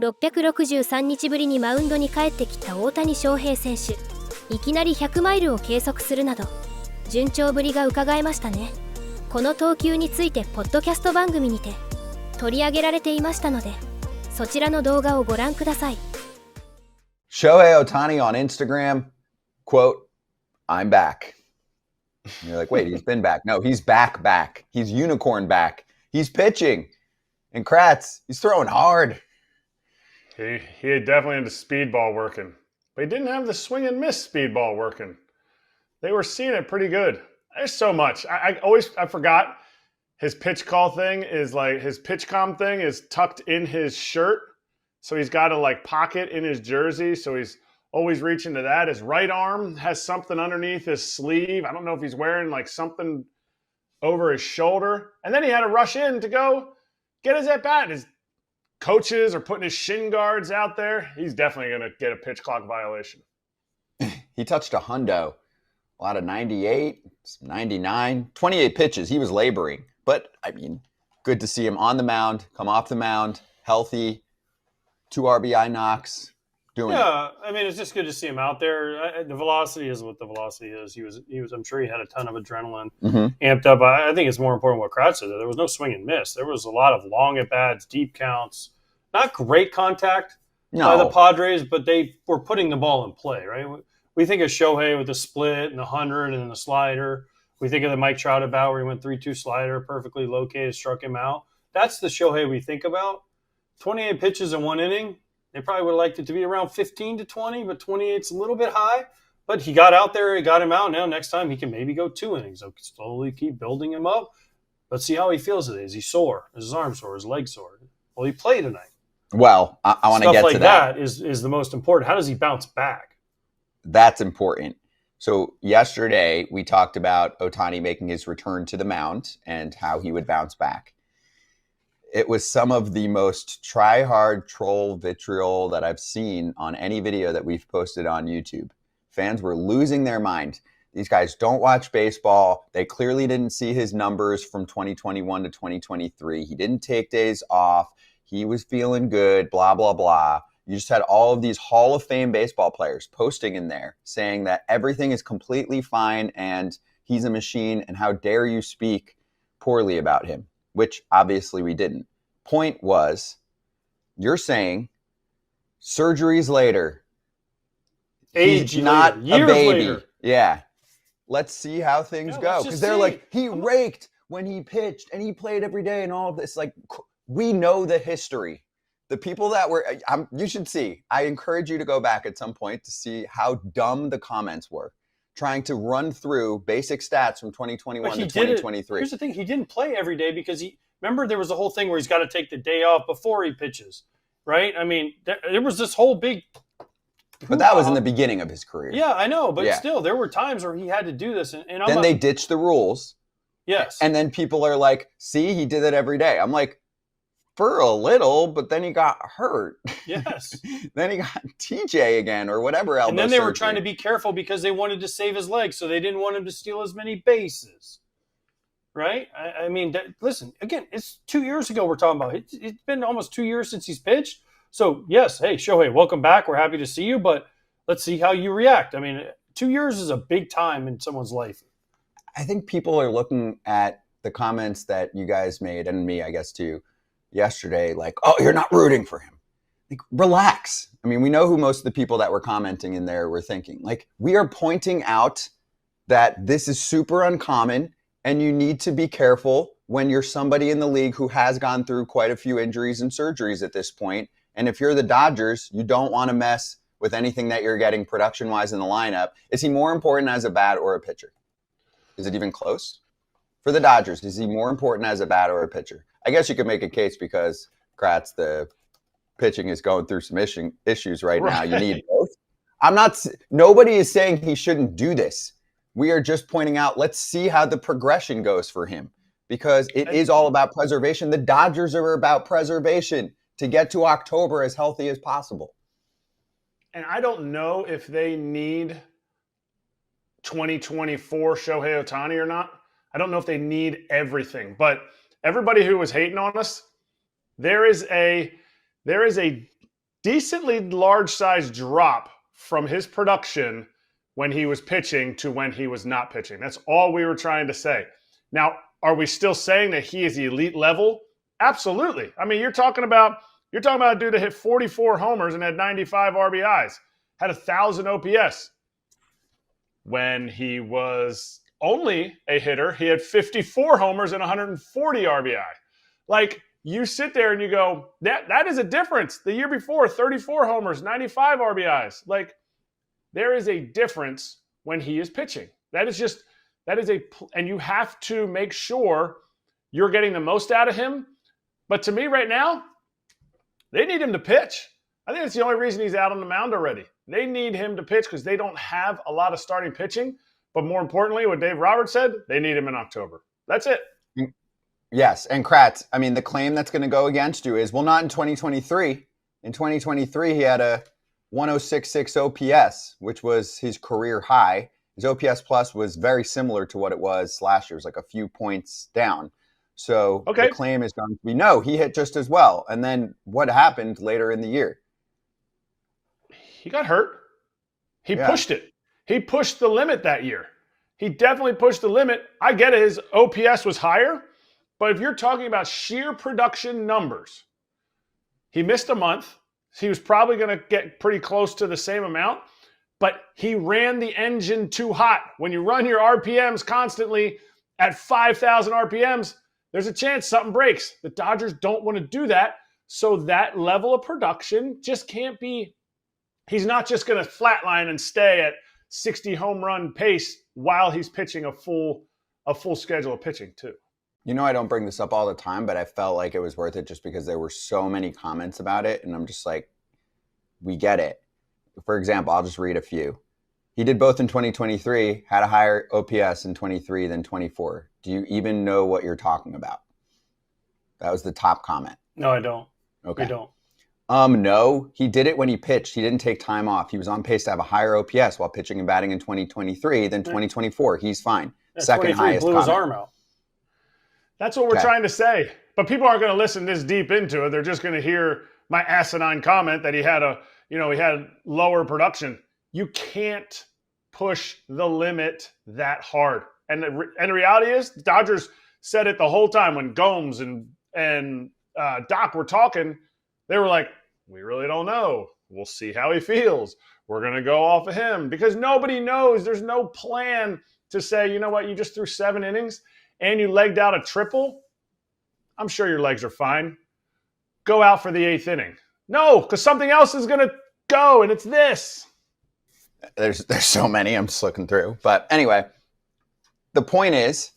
663日ぶりにマウンドに帰ってきた大谷翔平選手。いきなり100マイルを計測するなど順調ぶりが伺えましたね。この投球についてポッドキャスト番組にて取り上げられていましたので、そちらの動画をご覧ください。 Shohei Ohtani on Instagram, quote, "I'm back." And you're like, wait, he's been back. No, he's back. He's unicorn back. He's pitching. And Kratz, he's throwing hard. He definitely had the speedball working, but he didn't have the swing and miss speedball working. They were seeing it pretty good. There's so much. I forgot his pitch call thing is like his pitch comm thing is tucked in his shirt. So he's got a like pocket in his jersey. So he's always reaching to that. His right arm has something underneath his sleeve. I don't know if he's wearing like something over his shoulder. And then he had to rush in to go get his at bat. His coaches are putting his shin guards out there. He's definitely going to get a pitch clock violation. He touched a hundo. A lot of 98, 99, 28 pitches. He was laboring. But, I mean, good to see him on the mound, come off the mound, healthy, 2 RBI knocks, doing it. I mean, it's just good to see him out there. The velocity is what the velocity is. He was. I'm sure he had a ton of adrenaline amped up. I think it's more important what Kratz said. There was no swing and miss. There was a lot of long at-bats, deep counts. Not great contact by the Padres, but they were putting the ball in play, right? We think of Shohei with the split and the 100 and the slider. We think of the Mike Trout at bat where he went 3-2 slider, perfectly located, struck him out. That's the Shohei we think about. 28 pitches in 1 inning. They probably would have liked it to be around 15 to 20, but 28's a little bit high. But he got out there, he got him out. Now next time he can maybe go 2 innings. They'll slowly keep building him up. Let's see how he feels today. Is he sore? Is his arm sore? Is his leg sore? Will he play tonight? Well, I want to get to that. Stuff like that is the most important. How does he bounce back? That's important. So yesterday we talked about Ohtani making his return to the mound and how he would bounce back. It was some of the most try-hard troll vitriol that I've seen on any video that we've posted on YouTube. Fans were losing their mind. These guys don't watch baseball. They clearly didn't see his numbers from 2021 to 2023. He didn't take days off. He was feeling good, blah, blah, blah. You just had all of these Hall of Fame baseball players posting in there saying that everything is completely fine and he's a machine and how dare you speak poorly about him, which obviously we didn't. Point was, you're saying surgeries later. Age he's not later, years a baby. later. Yeah. Let's see how things go. Because they're like, he raked when he pitched and he played every day and all of this. Like, we know the history. The people that were, you should see. I encourage you to go back at some point to see how dumb the comments were, trying to run through basic stats from 2021 to 2023. Here's the thing. He didn't play every day because remember there was a whole thing where he's got to take the day off before he pitches, right? I mean, there was this whole big. But that was in the beginning of his career. Yeah, I know. But still, there were times where he had to do this. And then they ditched the rules. Yes. And then people are like, see, he did it every day. I'm like, for a little, but then he got hurt. Yes. Then he got TJ again or whatever elbow And then they were surgery. trying to be careful because they wanted to save his legs, so they didn't want him to steal as many bases. Right? I mean, listen, again, it's 2 years ago we're talking about. It's been almost 2 years since he's pitched. So, yes, hey, Shohei, welcome back. We're happy to see you, but let's see how you react. I mean, 2 years is a big time in someone's life. I think people are looking at the comments that you guys made, and me, I guess, too, yesterday, like, oh, you're not rooting for him. Like, relax. I mean, we know who most of the people that were commenting in there were thinking. Like, we are pointing out that this is super uncommon and you need to be careful when you're somebody in the league who has gone through quite a few injuries and surgeries at this point. And if you're the Dodgers, you don't want to mess with anything that you're getting production-wise in the lineup. Is he more important as a bat or a pitcher? Is it even close? For the Dodgers, is he more important as a bat or a pitcher? I guess you could make a case because Kratz, the pitching is going through some issues right now. You need both. Nobody is saying he shouldn't do this. We are just pointing out, let's see how the progression goes for him because it is all about preservation. The Dodgers are about preservation to get to October as healthy as possible. And I don't know if they need 2024 Shohei Ohtani or not. I don't know if they need everything, but everybody who was hating on us, there is a decently large size drop from his production when he was pitching to when he was not pitching. That's all we were trying to say. Now, are we still saying that he is elite level? Absolutely. I mean, you're talking about a dude that hit 44 homers and had 95 RBIs, had 1,000 OPS. When he was only a hitter, he had 54 homers and 140 RBI. Like, you sit there and you go, that is a difference. The year before, 34 homers, 95 RBIs. Like, there is a difference when he is pitching. And you have to make sure you're getting the most out of him. But to me right now, they need him to pitch. I think that's the only reason he's out on the mound already. They need him to pitch because they don't have a lot of starting pitching. But more importantly, what Dave Roberts said, they need him in October. That's it. Yes, and Kratz, I mean, the claim that's going to go against you is, well, not in 2023. In 2023, he had a 106.6 OPS, which was his career high. His OPS plus was very similar to what it was last year. It was like a few points down. So The claim is going to be, no, he hit just as well. And then what happened later in the year? He got hurt. He pushed it. He pushed the limit that year. He definitely pushed the limit. I get it. His OPS was higher. But if you're talking about sheer production numbers, he missed a month. He was probably going to get pretty close to the same amount. But he ran the engine too hot. When you run your RPMs constantly at 5,000 RPMs, there's a chance something breaks. The Dodgers don't want to do that. So that level of production just can't be. He's not just going to flatline and stay at 60 home run pace while he's pitching a full schedule of pitching too. You know, I don't bring this up all the time, but I felt like it was worth it just because there were so many comments about it. And I'm just like, we get it. For example, I'll just read a few. He did both in 2023, had a higher OPS in 23 than 24. Do you even know what you're talking about? That was the top comment. No, I don't. Okay. I don't. No, he did it when he pitched. He didn't take time off. He was on pace to have a higher OPS while pitching and batting in 2023 than 2024. He's fine. Second highest blew comment. his arm out. That's what we're trying to say. But people aren't going to listen this deep into it. They're just going to hear my asinine comment that he had lower production. You can't push the limit that hard. And the reality is, the Dodgers said it the whole time when Gomes and Doc were talking. They were like, we really don't know. We'll see how he feels. We're going to go off of him because nobody knows. There's no plan to say, you know what, you just threw 7 innings and you legged out a triple. I'm sure your legs are fine. Go out for the 8th inning. No, because something else is going to go, and it's this. There's so many I'm just looking through. But anyway, the point is,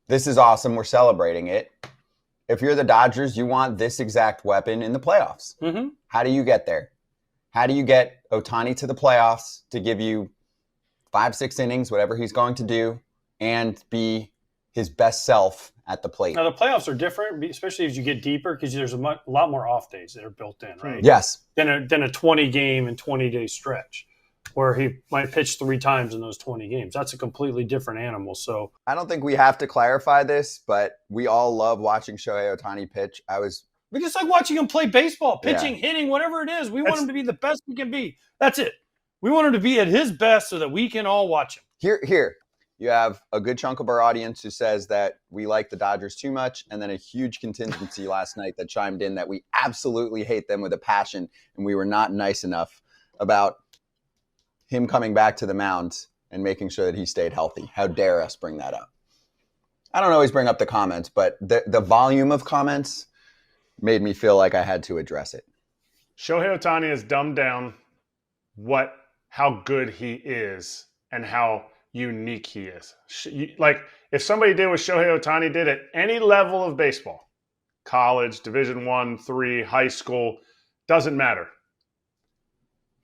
this is awesome. We're celebrating it. If you're the Dodgers, you want this exact weapon in the playoffs. Mm-hmm. How do you get there? How do you get Ohtani to the playoffs to give you 5-6 innings, whatever he's going to do, and be his best self at the plate? Now, the playoffs are different, especially as you get deeper, because there's a lot more off days that are built in, right? Yes. Than a 20-game and 20-day stretch where he might pitch 3 times in those 20 games. That's a completely different animal. So I don't think we have to clarify this, but we all love watching Shohei Ohtani pitch. we just like watching him play baseball, pitching, hitting, whatever it is. We want him to be the best he can be. That's it. We want him to be at his best so that we can all watch him. Here. You have a good chunk of our audience who says that we like the Dodgers too much, and then a huge contingency last night that chimed in that we absolutely hate them with a passion, and we were not nice enough about him coming back to the mound and making sure that he stayed healthy. How dare us bring that up? I don't always bring up the comments, but the volume of comments made me feel like I had to address it. Shohei Ohtani has dumbed down how good he is and how unique he is. Like, if somebody did what Shohei Ohtani did at any level of baseball, college, Division I, 3, high school, doesn't matter.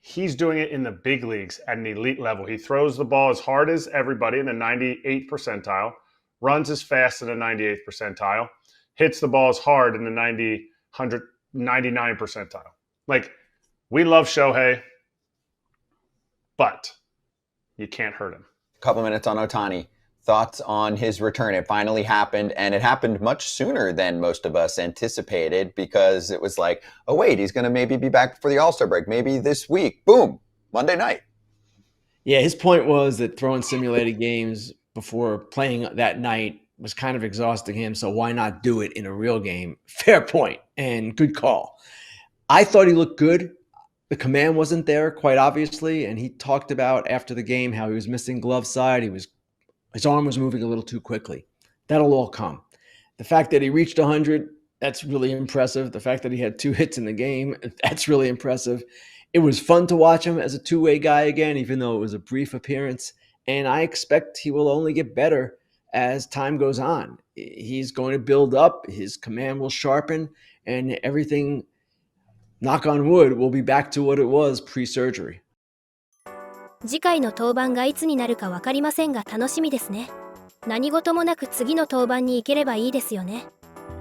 He's doing it in the big leagues at an elite level. He throws the ball as hard as everybody in the 98th percentile, runs as fast in the 98th percentile, hits the ball as hard in the 99 percentile. Like, we love Shohei, but you can't hurt him. Couple minutes on Ohtani. thoughts on his return. It finally happened, and it happened much sooner than most of us anticipated, because it was like, oh wait, he's going to maybe be back for the All-Star break, maybe this week. Boom, Monday night. Yeah, his point was that throwing simulated games before playing that night was kind of exhausting him, so why not do it in a real game? Fair point, and good call. I thought he looked good. The command wasn't there, quite obviously, and he talked about after the game how he was missing glove side. His arm was moving a little too quickly. That'll all come. The fact that he reached 100, that's really impressive. The fact that he had 2 hits in the game, that's really impressive. It was fun to watch him as a two-way guy again, even though it was a brief appearance. And I expect he will only get better as time goes on. He's going to build up, his command will sharpen, and everything, knock on wood, will be back to what it was pre-surgery. 次回の登板がいつになるか分かりませんが楽しみですね。何事もなく次の登板に行ければいいですよね。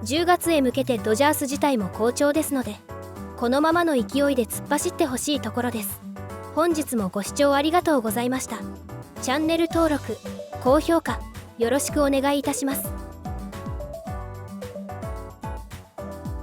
10月へ向けてドジャース自体も好調ですので、このままの勢いで突っ走ってほしいところです。本日もご視聴ありがとうございました。チャンネル登録、高評価、よろしくお願いいたします。